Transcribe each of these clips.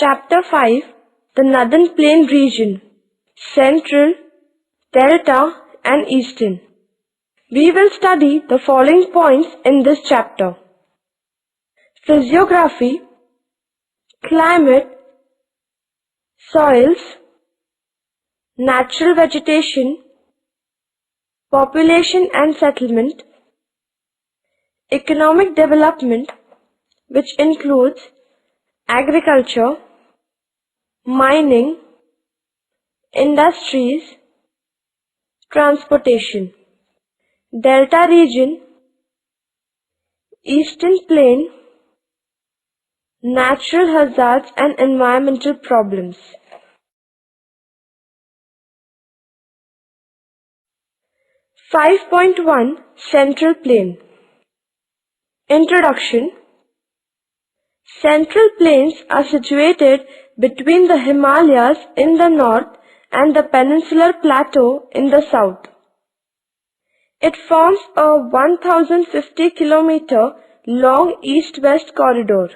Chapter 5, the Northern Plain region, Central, Delta and Eastern. We will study the following points in this chapter: Physiography, climate, soils, natural vegetation, population and settlement, economic development, which includes agriculture, mining, industries, transportation. Delta region, Eastern Plain, natural hazards and environmental problems. (5.1) Central Plain. Introduction. Central Plains are situated between the Himalayas in the north and the Peninsular Plateau in the south. It forms a 1050 km long east-west corridor.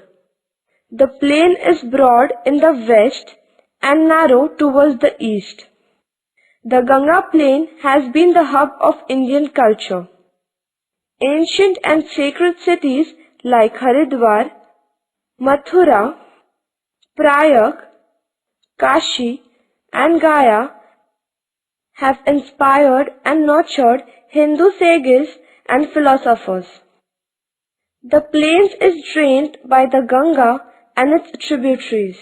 The plain is broad in the west and narrow towards the east. The Ganga plain has been the hub of Indian culture. Ancient and sacred cities like Haridwar, Mathura, Prayag, Kashi and Gaya have inspired and nurtured Hindu sages and philosophers. The plains is drained by the Ganga and its tributaries.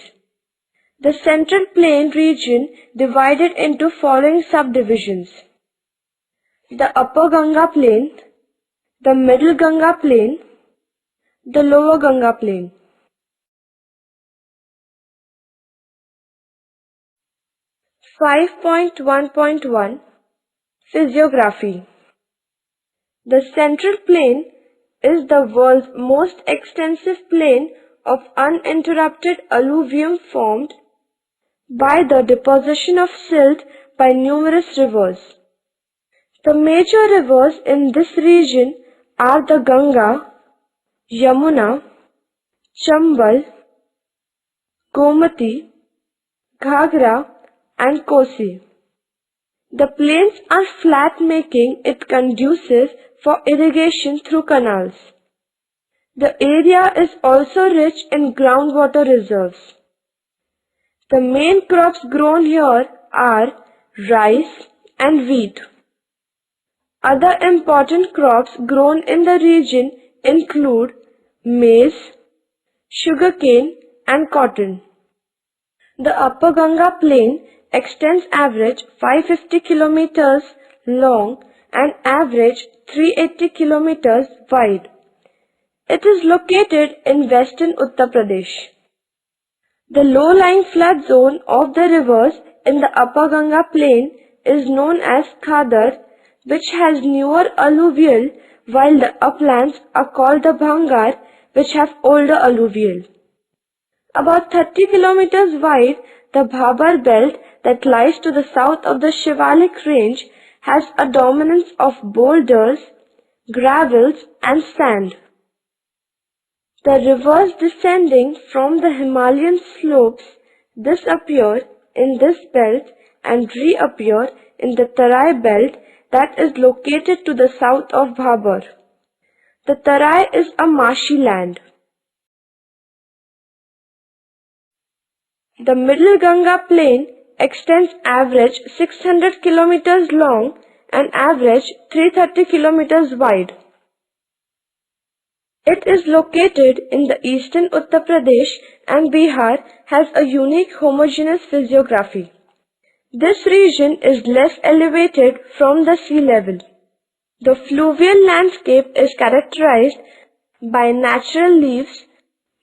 The Central Plain region divided into following subdivisions: the Upper Ganga Plain, the Middle Ganga Plain, the Lower Ganga Plain. 5.1.1 Physiography. The Central Plain is the world's most extensive plain of uninterrupted alluvium formed by the deposition of silt by numerous rivers. The major rivers in this region are the Ganga, Yamuna, Chambal, Gomati, Ghagra and Kosi. The plains are flat, making it conducive for irrigation through canals. The area is also rich in groundwater reserves. The main crops grown here are rice and wheat. Other important crops grown in the region include maize, sugarcane and cotton. The Upper Ganga Plain extends average 550 kilometers long and average 380 kilometers wide. It is located in western Uttar Pradesh. The low-lying flood zone of the rivers in the Upper Ganga Plain is known as Khadar, which has newer alluvial, while the uplands are called the Bhangar, which have older alluvial. About 30 kilometers wide, the Bhabar belt that lies to the south of the Shivalik range has a dominance of boulders, gravels and sand. The rivers descending from the Himalayan slopes disappear in this belt and reappear in the Tarai belt that is located to the south of Bhabar. The Tarai is a marshy land. The Middle Ganga Plain extends average 600 kilometers long and average 330 kilometers wide. It is located in the eastern Uttar Pradesh and Bihar, has a unique homogeneous physiography. This region is less elevated from the sea level. The fluvial landscape is characterized by natural leaves,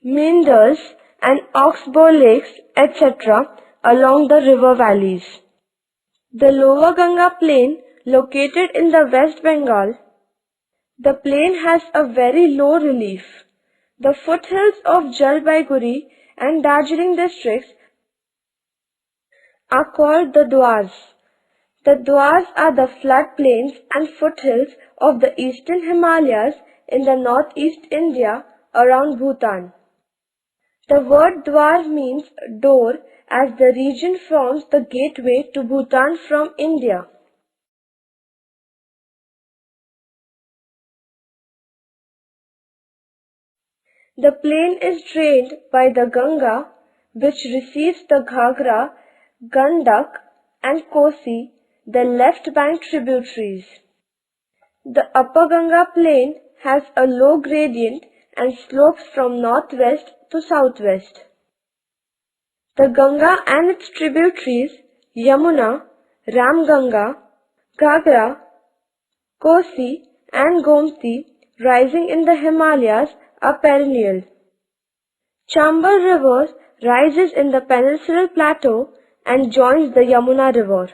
meanders and oxbow lakes, etc. along the river valleys. The Lower Ganga Plain, located in the West Bengal. The plain has a very low relief. The foothills of Jalpaiguri and Darjeeling districts are called the Dwars. The Dwars are the floodplains and foothills of the eastern Himalayas in the northeast India around Bhutan. The word Dwar means door, as the region forms the gateway to Bhutan from India. The plain is drained by the Ganga, which receives the Ghagra, Gandak and Kosi, the left bank tributaries. The upper Ganga plain has a low gradient and slopes from northwest to southwest. The Ganga and its tributaries, Yamuna, Ramganga, Ghagra, Kosi and Gomti, rising in the Himalayas, are perennial. Chambal River rises in the peninsular plateau and joins the Yamuna River.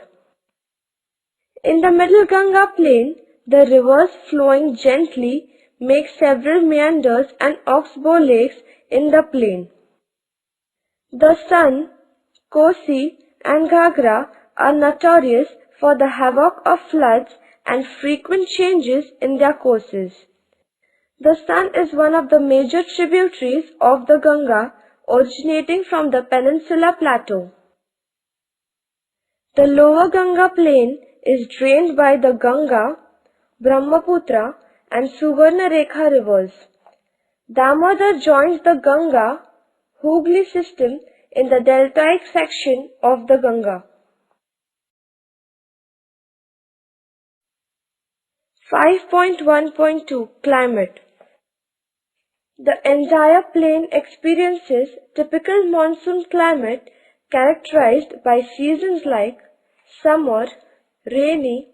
In the middle Ganga plain, the rivers flowing gently make several meanders and oxbow lakes in the plain. The Son, Kosi and Ghagra are notorious for the havoc of floods and frequent changes in their courses. The Son is one of the major tributaries of the Ganga originating from the Peninsula Plateau. The lower Ganga plain is drained by the Ganga, Brahmaputra and Suvarnarekha rivers. Damodar joins the Ganga Hooghly system in the deltaic section of the Ganga. 5.1.2 Climate. The entire plain experiences typical monsoon climate characterized by seasons like summer, rainy,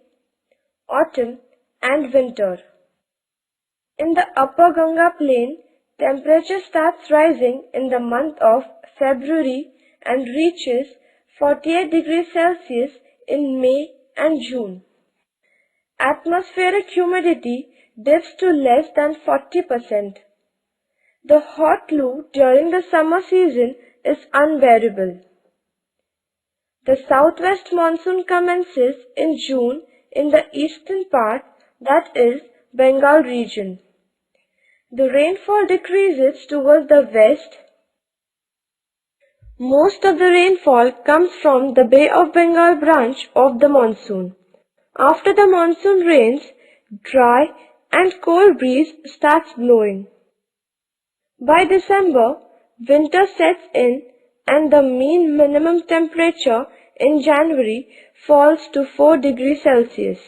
autumn and winter. In the upper Ganga plain, temperature starts rising in the month of February and reaches 48 degrees Celsius in May and June. Atmospheric humidity dips to less than 40%. The hot loo during the summer season is unbearable. The southwest monsoon commences in June in the eastern part, that is, Bengal region. The rainfall decreases towards the west. Most of the rainfall comes from the Bay of Bengal branch of the monsoon. After the monsoon rains, dry and cold breeze starts blowing. By December, winter sets in and the mean minimum temperature in January falls to 4 degrees Celsius.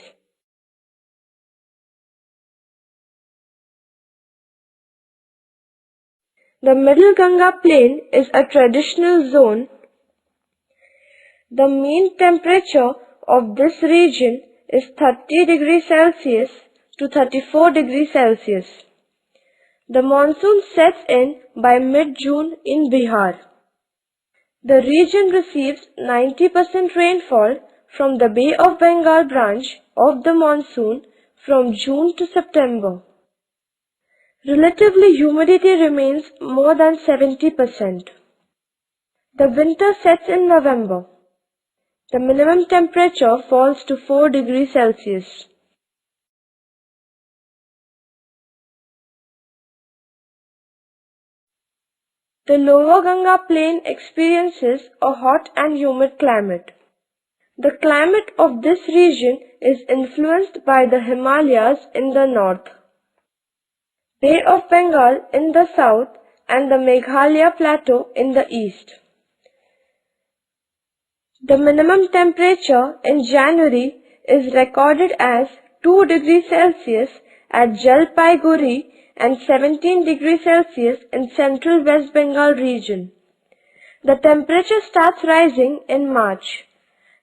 The Middle Ganga plain is a traditional zone. The mean temperature of this region is 30 degrees Celsius to 34 degrees Celsius. The monsoon sets in by mid-June in Bihar. The region receives 90% rainfall from the Bay of Bengal branch of the monsoon from June to September. Relatively humidity remains more than 70%. The winter sets in November. The minimum temperature falls to 4 degrees Celsius. The lower Ganga plain experiences a hot and humid climate. The climate of this region is influenced by the Himalayas in the north, Bay of Bengal in the south and the Meghalaya plateau in the east. The minimum temperature in January is recorded as 2 degrees Celsius at Jalpaiguri and 17 degrees Celsius in central West Bengal region. The temperature starts rising in March.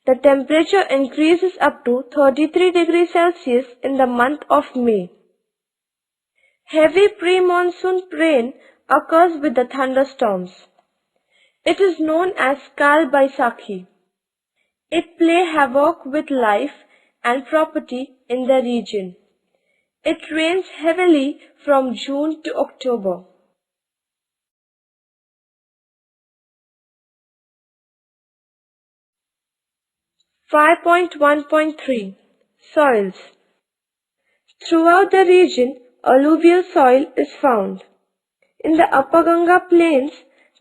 The temperature increases up to 33 degrees Celsius in the month of May. Heavy pre-monsoon rain occurs with the thunderstorms. It is known as Kal Baisakhi. It plays havoc with life and property in the region. It rains heavily from June to October. (5.1.3) Soils. Throughout the region, alluvial soil is found. In the upper Ganga plains,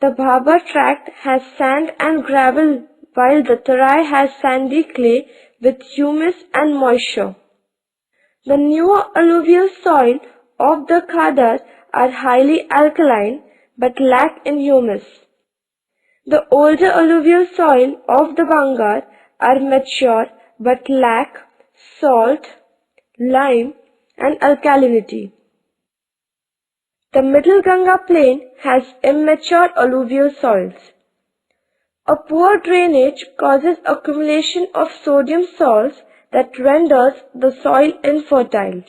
The Bhabha tract has sand and gravel, while the Tarai has sandy clay with humus and moisture. The newer alluvial soil of the Khadar are highly alkaline but lack in humus. The older alluvial soil of the Bangar are mature but lack salt, lime and alkalinity. The middle Ganga plain has immature alluvial soils. A poor drainage causes accumulation of sodium salts that renders the soil infertile.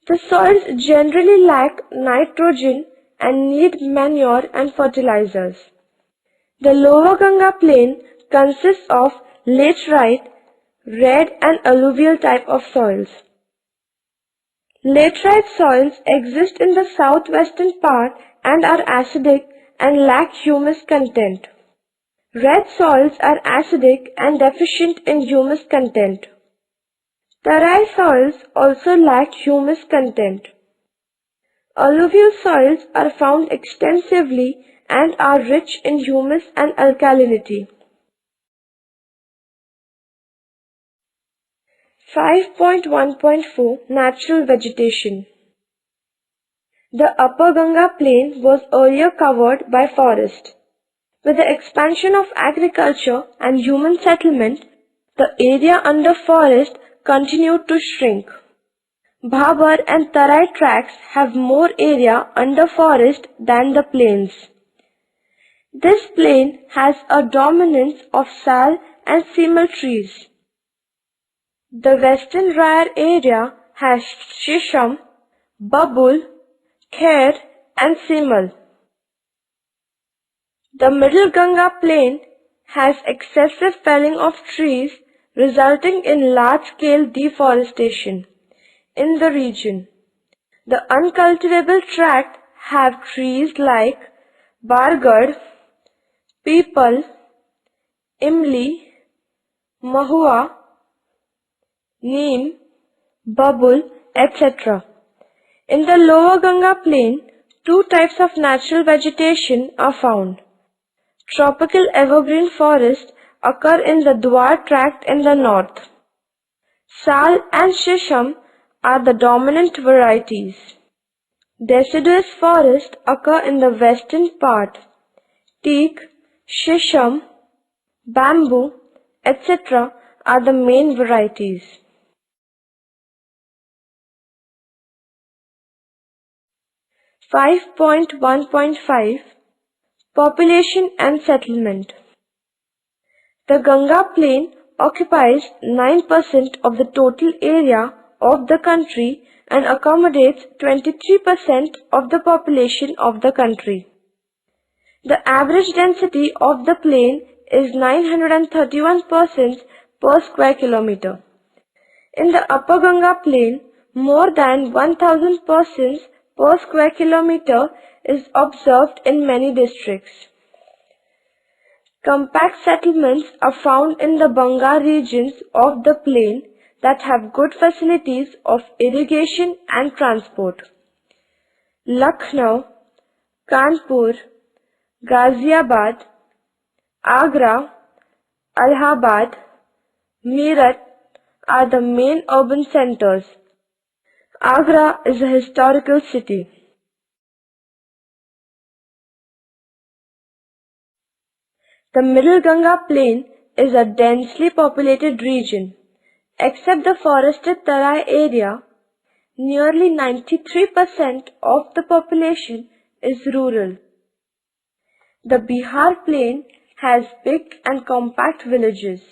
The soils generally lack nitrogen and need manure and fertilizers. The lower Ganga plain consists of laterite, red and alluvial type of soils. Laterite soils exist in the southwestern part and are acidic and lack humus content. Red soils are acidic and deficient in humus content. Tarai soils also lack humus content. Alluvial soils are found extensively and are rich in humus and alkalinity. 5.1.4 Natural Vegetation. The upper Ganga plain was earlier covered by forest. With the expansion of agriculture and human settlement, the area under forest continued to shrink. Bhabar and Tarai tracts have more area under forest than the plains. This plain has a dominance of sal and simal trees. The western Rayar area has shisham, babul, kher and simal. The middle Ganga plain has excessive felling of trees resulting in large-scale deforestation in the region. The uncultivable tract have trees like bargad, peepal, imli, mahua, neem, babul, etc. In the lower Ganga plain, two types of natural vegetation are found. Tropical evergreen forests occur in the Dwar tract in the north. Sal and shisham are the dominant varieties. Deciduous forests occur in the western part. Teak, shisham, bamboo, etc. are the main varieties. (5.1.5) Population and Settlement. The Ganga plain occupies 9% of the total area of the country and accommodates 23% of the population of the country. The average density of the plain is 931 persons per square kilometer. In the upper Ganga plain, more than 1000 persons per square kilometer is observed in many districts. Compact settlements are found in the Bangar regions of the plain that have good facilities of irrigation and transport. Lucknow, Kanpur, Ghaziabad, Agra, Allahabad, Meerut are the main urban centers. Agra is a historical city. The middle Ganga plain is a densely populated region. Except the forested Tarai area, nearly 93% of the population is rural. The Bihar plain has big and compact villages.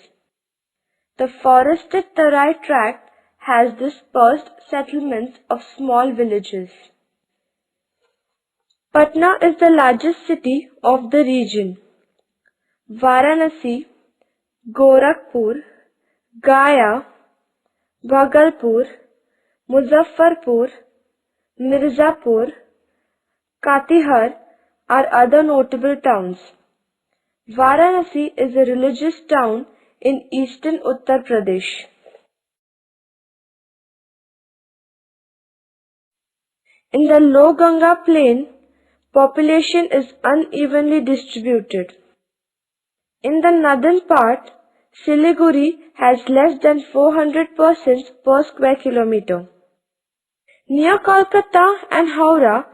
The forested Tarai tract has dispersed settlements of small villages. Patna is the largest city of the region. Varanasi, Gorakhpur, Gaya, Bhagalpur, Muzaffarpur, Mirzapur, Katihar are other notable towns. Varanasi is a religious town in eastern Uttar Pradesh. In the low Ganga plain, population is unevenly distributed. In the northern part, Siliguri has less than 400 persons per square kilometer. Near Kolkata and Howrah,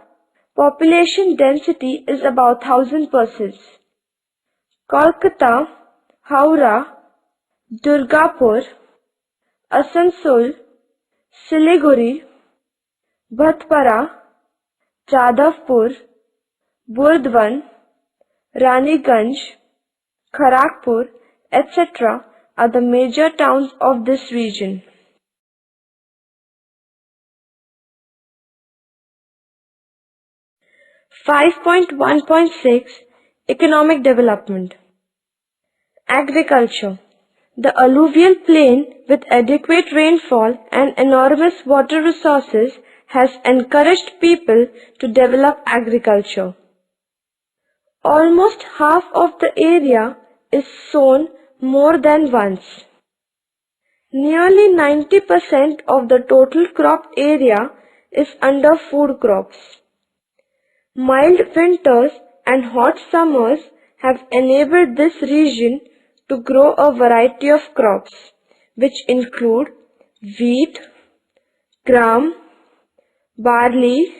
population density is about 1000 persons. Kolkata, Howrah, Durgapur, Asansol, Siliguri, Bhatpara, Jadavpur, Burdwan, Raniganj, Kharagpur, etc. are the major towns of this region. .1.6 Economic Development. Agriculture. The alluvial plain with adequate rainfall and enormous water resources has encouraged people to develop agriculture. Almost half of the area is sown more than once. Nearly 90% of the total crop area is under food crops. Mild winters and hot summers have enabled this region to grow a variety of crops, which include wheat, gram, barley,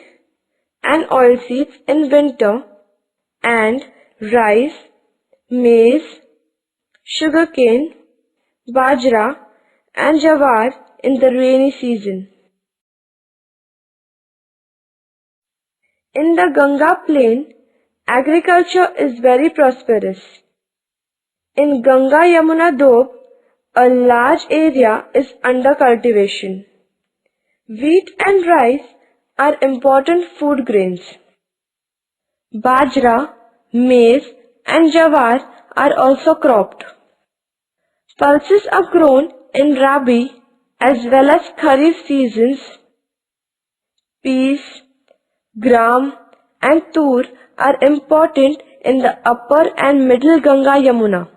and oilseeds in winter, and rice, maize, sugarcane, bajra, and jawar in the rainy season. In the Ganga plain, agriculture is very prosperous. In Ganga Yamuna Doab, a large area is under cultivation. Wheat and rice are important food grains. Bajra, maize, and jawar are also cropped. Pulses are grown in Rabi as well as Kharif seasons. Peas, gram, and tur are important in the upper and middle Ganga Yamuna.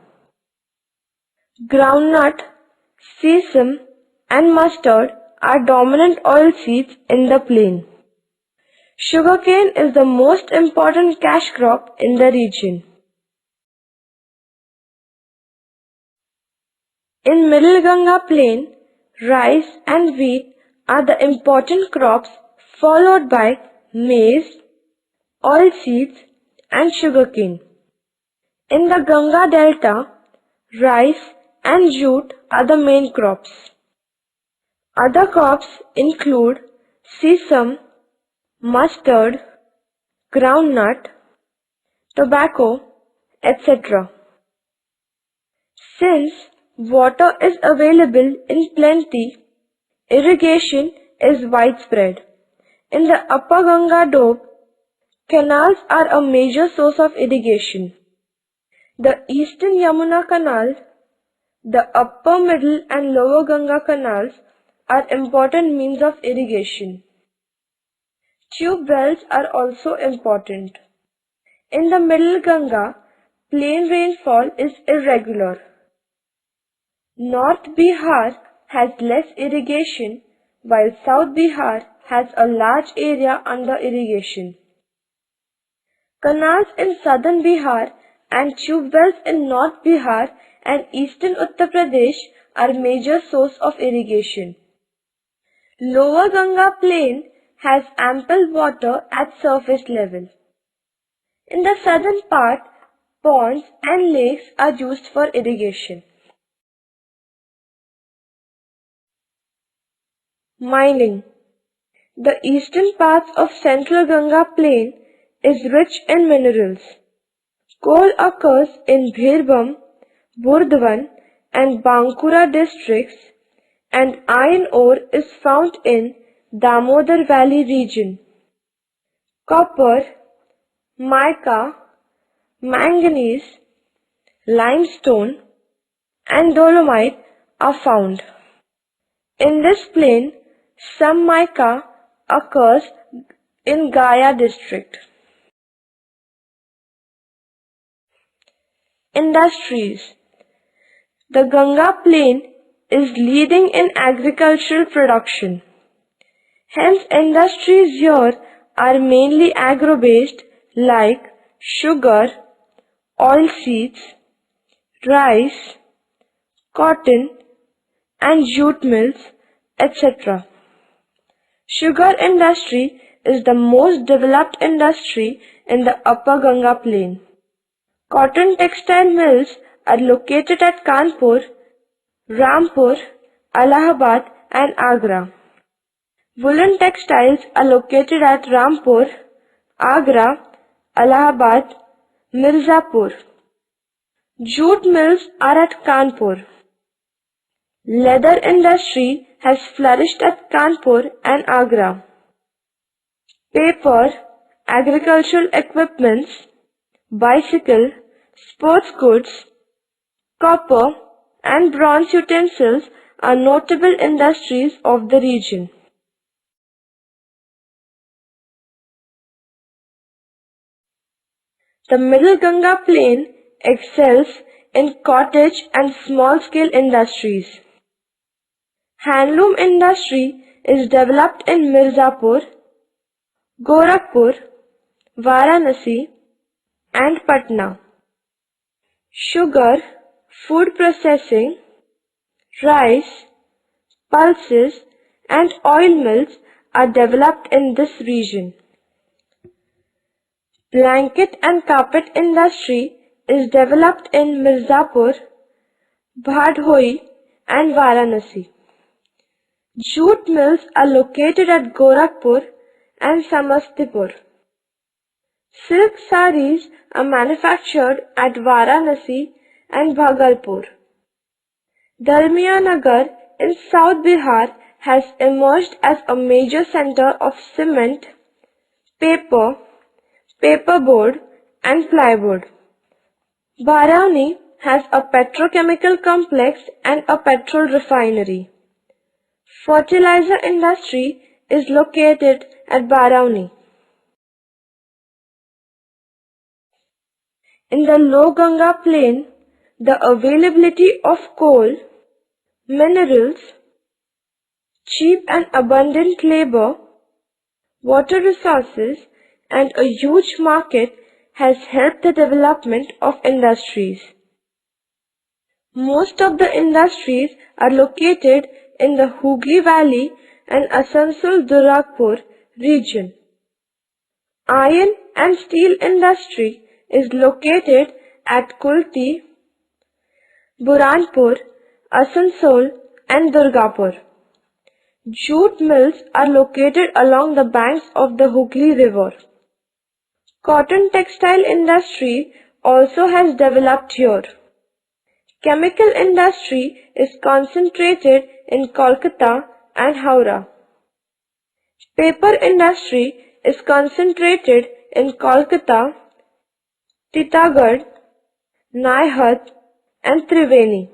Groundnut, sesame, and mustard are dominant oilseeds in the plain. Sugarcane is the most important cash crop in the region. In Middle Ganga plain, rice and wheat are the important crops, followed by maize, oilseeds, and sugarcane. In the Ganga delta, rice and jute are the main crops. Other crops include sesame, mustard, groundnut, tobacco, etc. Since water is available in plenty, irrigation is widespread. In the upper Ganga Doab, canals are a major source of irrigation. The eastern Yamuna Canal, the upper, middle and lower Ganga canals are important means of irrigation. Tube wells are also important. In the middle Ganga, plain rainfall is irregular. North Bihar has less irrigation, while South Bihar has a large area under irrigation. Canals in southern Bihar and tube wells in North Bihar and eastern Uttar Pradesh are major source of irrigation. Lower Ganga plain has ample water at surface level. In the southern part, ponds and lakes are used for irrigation. Mining. The eastern parts of central Ganga plain is rich in minerals. Coal occurs in Bhirbham, Burdwan and Bankura districts, and iron ore is found in Damodar Valley region. Copper, mica, manganese, limestone and dolomite are found. In this plain, some mica occurs in Gaya district. Industries. The Ganga plain is leading in agricultural production. Hence, industries here are mainly agro-based, like sugar, oilseeds, rice, cotton and jute mills, etc. Sugar industry is the most developed industry in the upper Ganga plain. Cotton textile mills are located at Kanpur, Rampur, Allahabad and Agra. Woolen textiles are located at Rampur, Agra, Allahabad, Mirzapur. Jute mills are at Kanpur. Leather industry has flourished at Kanpur and Agra. Paper, agricultural equipments, bicycle, sports goods, copper and bronze utensils are notable industries of the region. The Middle Ganga plain excels in cottage and small-scale industries. Handloom industry is developed in Mirzapur, Gorakhpur, Varanasi and Patna. Sugar, food processing, rice, pulses and oil mills are developed in this region. Blanket and carpet industry is developed in Mirzapur, Bhadhoi and Varanasi. Jute mills are located at Gorakhpur and Samastipur. Silk saris are manufactured at Varanasi and Bhagalpur. Dalmia in South Bihar has emerged as a major center of cement, paper, paperboard and plywood. Barauni has a petrochemical complex and a petrol refinery. Fertilizer industry is located at Barauni. In the low Ganga plain, the availability of coal, minerals, cheap and abundant labor, water resources and a huge market has helped the development of industries. Most of the industries are located in the Hooghly Valley and Asansol-Durgapur region. Iron and steel industry is located at Kulti, Buranpur, Asansol and Durgapur. Jute mills are located along the banks of the Hooghly River. Cotton textile industry also has developed here. Chemical industry is concentrated in Kolkata and Howrah. Paper industry is concentrated in Kolkata, Titagarh, Naihat and Triveni.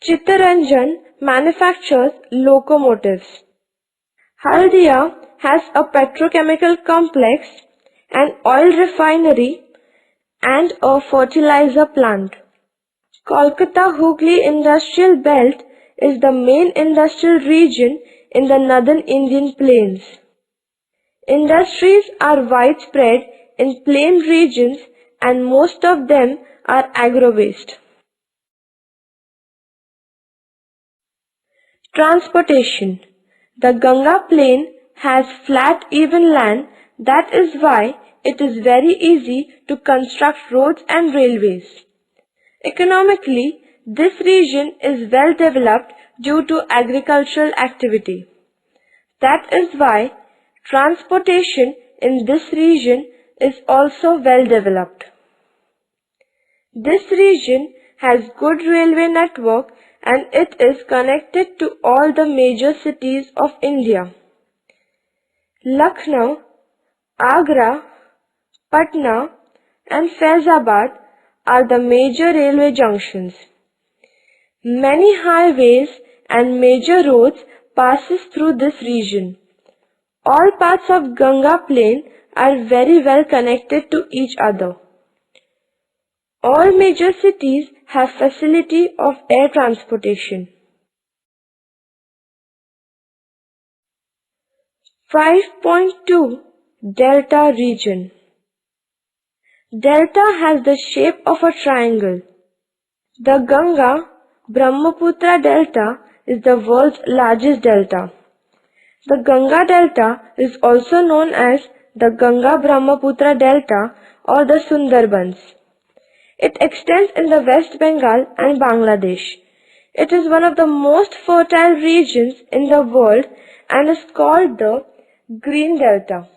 Chittaranjan manufactures locomotives. Haldia has a petrochemical complex, an oil refinery and a fertilizer plant. Kolkata Hooghly Industrial Belt is the main industrial region in the northern Indian plains. Industries are widespread in plain regions and most of them are agro-based. Transportation. The Ganga plain has flat even land, that is why it is very easy to construct roads and railways. Economically, this region is well developed due to agricultural activity. That is why transportation in this region is also well developed. This region has good railway network and it is connected to all the major cities of India. Lucknow, Agra, Patna and Faizabad are the major railway junctions. Many highways and major roads passes through this region. All parts of Ganga plain are very well connected to each other. All major cities have facility of air transportation. 5.2 Delta region. Delta has the shape of a triangle. The Ganga Brahmaputra Delta is the world's largest delta. The Ganga Delta is also known as the Ganga Brahmaputra Delta or the Sundarbans. It extends in the West Bengal and Bangladesh. It is one of the most fertile regions in the world and is called the Green Delta.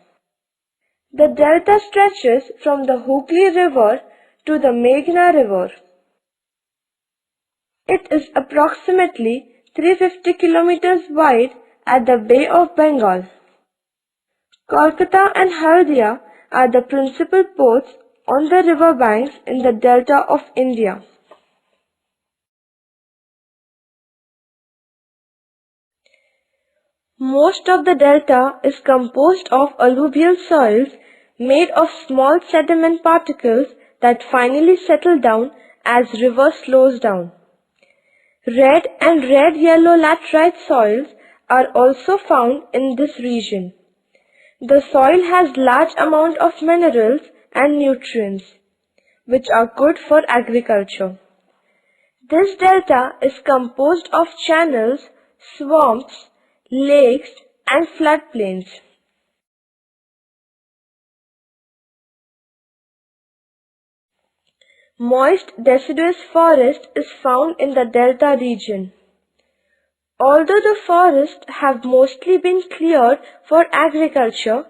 The delta stretches from the Hooghly River to the Meghna River. It is approximately 350 kilometers wide at the Bay of Bengal. Kolkata and Haldia are the principal ports on the river banks in the delta of India. Most of the delta is composed of alluvial soils made of small sediment particles that finally settle down as river slows down. Red and red-yellow laterite soils are also found in this region. The soil has large amount of minerals and nutrients, which are good for agriculture. This delta is composed of channels, swamps, lakes and floodplains. Moist deciduous forest is found in the delta region. Although the forests have mostly been cleared for agriculture,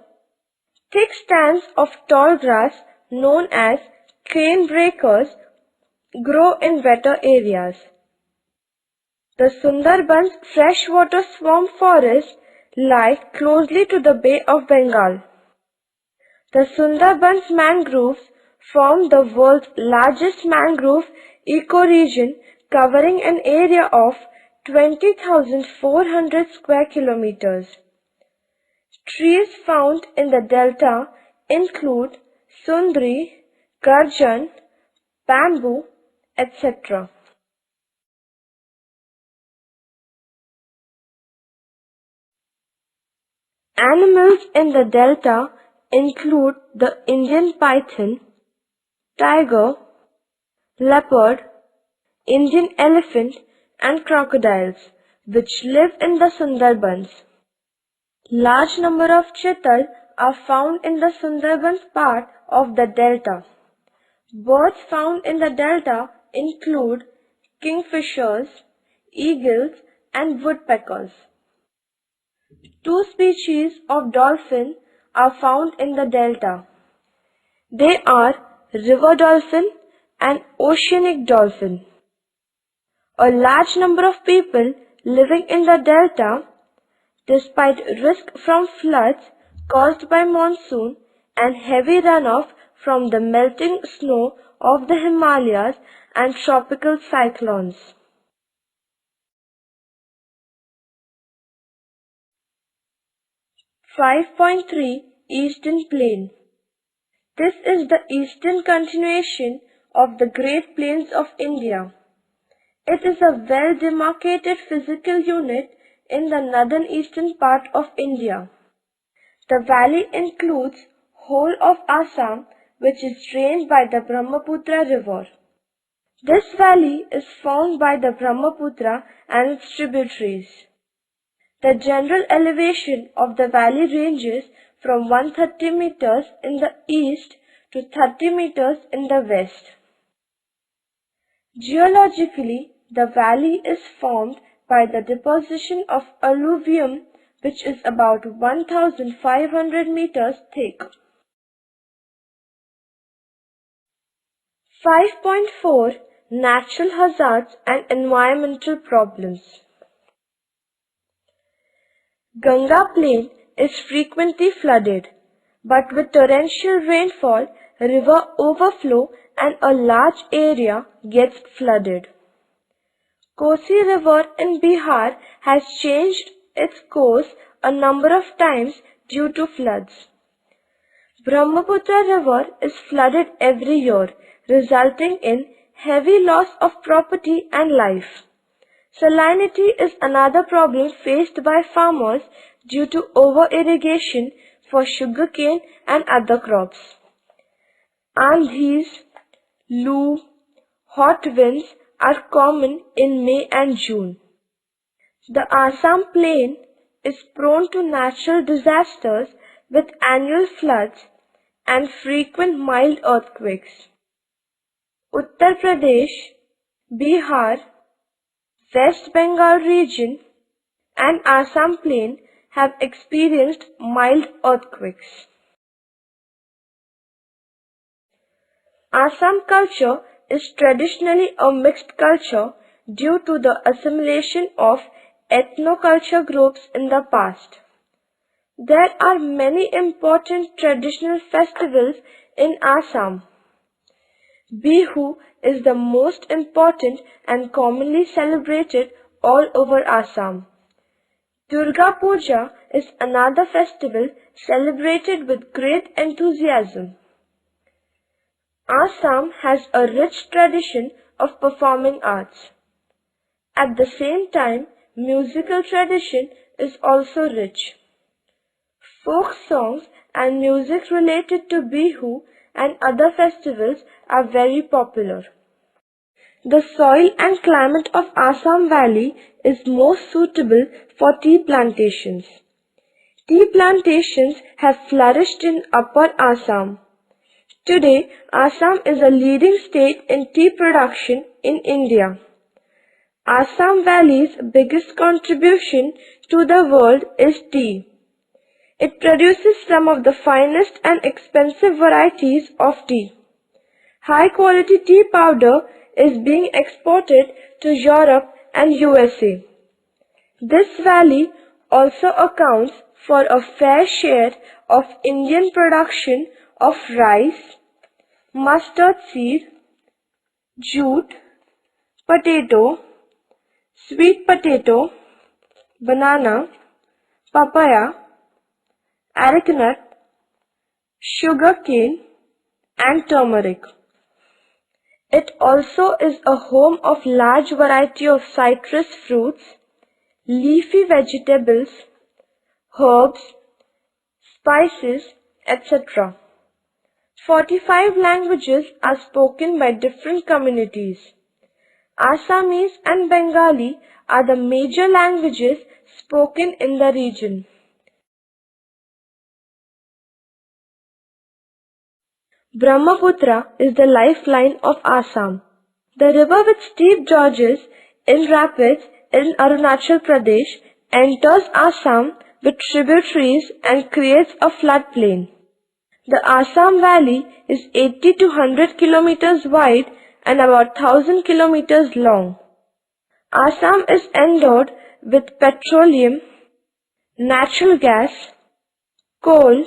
thick stands of tall grass known as cane breakers grow in wetter areas. The Sundarbans freshwater swamp forests lie closely to the Bay of Bengal. The Sundarbans mangroves form the world's largest mangrove ecoregion covering an area of 20,400 square kilometers. Trees found in the delta include sundri, garjan, bamboo, etc. Animals in the delta include the Indian python, tiger, leopard, Indian elephant and crocodiles, which live in the Sundarbans. Large number of chital are found in the Sundarbans part of the delta. Birds found in the delta include kingfishers, eagles and woodpeckers. Two species of dolphin are found in the delta. They are river dolphin and oceanic dolphin. A large number of people living in the delta, despite risk from floods caused by monsoon and heavy runoff from the melting snow of the Himalayas and tropical cyclones. .3 Eastern Plain. This is the eastern continuation of the Great Plains of India. It is a well-demarcated physical unit in the northern eastern part of India. The valley includes whole of Assam, which is drained by the Brahmaputra river. This valley is formed by the Brahmaputra and its tributaries. The general elevation of the valley ranges from 130 meters in the east to 30 meters in the west. Geologically, the valley is formed by the deposition of alluvium, which is about 1,500 meters thick. 5.4 Natural hazards and environmental problems. Ganga plain is frequently flooded, but with torrential rainfall, river overflow and a large area gets flooded. Kosi River in Bihar has changed its course a number of times due to floods. Brahmaputra River is flooded every year, resulting in heavy loss of property and life. Salinity is another problem faced by farmers due to over-irrigation for sugarcane and other crops. Andhis, Loo, hot winds are common in May and June. The Assam plain is prone to natural disasters with annual floods and frequent mild earthquakes. Uttar Pradesh, Bihar, West Bengal region and Assam plain have experienced mild earthquakes. Assam culture is traditionally a mixed culture due to the assimilation of ethno-culture groups in the past. There are many important traditional festivals in Assam. Bihu is the most important and commonly celebrated all over Assam. Durga Puja is another festival celebrated with great enthusiasm. Assam has a rich tradition of performing arts. At the same time, musical tradition is also rich. Folk songs and music related to Bihu and other festivals are very popular. The soil and climate of Assam Valley is most suitable for tea plantations. Tea plantations have flourished in Upper Assam. Today, Assam is a leading state in tea production in India. Assam Valley's biggest contribution to the world is tea. It produces some of the finest and expensive varieties of tea. High-quality tea powder is being exported to Europe and USA. This valley also accounts for a fair share of Indian production of rice, mustard seed, jute, potato, sweet potato, banana, papaya, arecanut, sugar cane, and turmeric. It also is a home of large variety of citrus fruits, leafy vegetables, herbs, spices, etc. 45 languages are spoken by different communities. Assamese and Bengali are the major languages spoken in the region. Brahmaputra is the lifeline of Assam. The river with steep gorges in rapids in Arunachal Pradesh enters Assam with tributaries and creates a floodplain. The Assam Valley is 80 to 100 kilometers wide and about 1000 kilometers long. Assam is endowed with petroleum, natural gas, coal,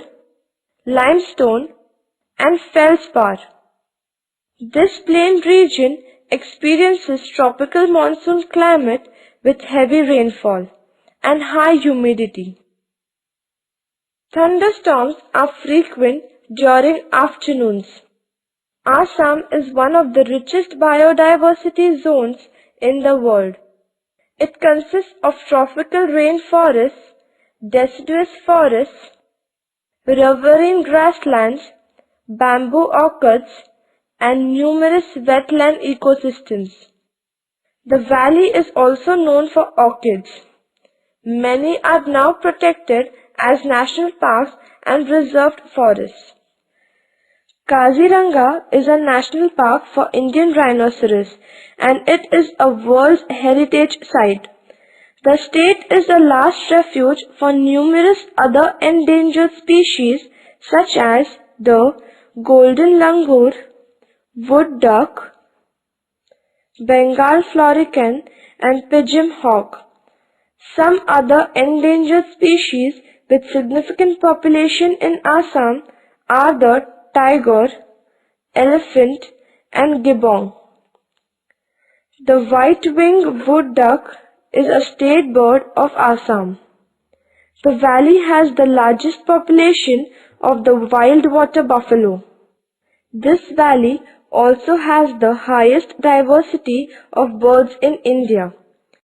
limestone, and feldspar. This plain region experiences tropical monsoon climate with heavy rainfall and high humidity. Thunderstorms are frequent during afternoons. Assam is one of the richest biodiversity zones in the world. It consists of tropical rainforests, deciduous forests, riverine grasslands, bamboo orchards, and numerous wetland ecosystems. The valley is also known for orchids. Many are now protected as national parks and reserved forests. Kaziranga is a national park for Indian rhinoceros and it is a World Heritage Site. The state is a last refuge for numerous other endangered species such as the golden langur, wood duck, Bengal florican and pigeon hawk. Some other endangered species with significant population in Assam are the tiger, elephant and gibbon. The white-winged wood duck is a state bird of Assam. The valley has the largest population of the wild water buffalo. This valley also has the highest diversity of birds in India.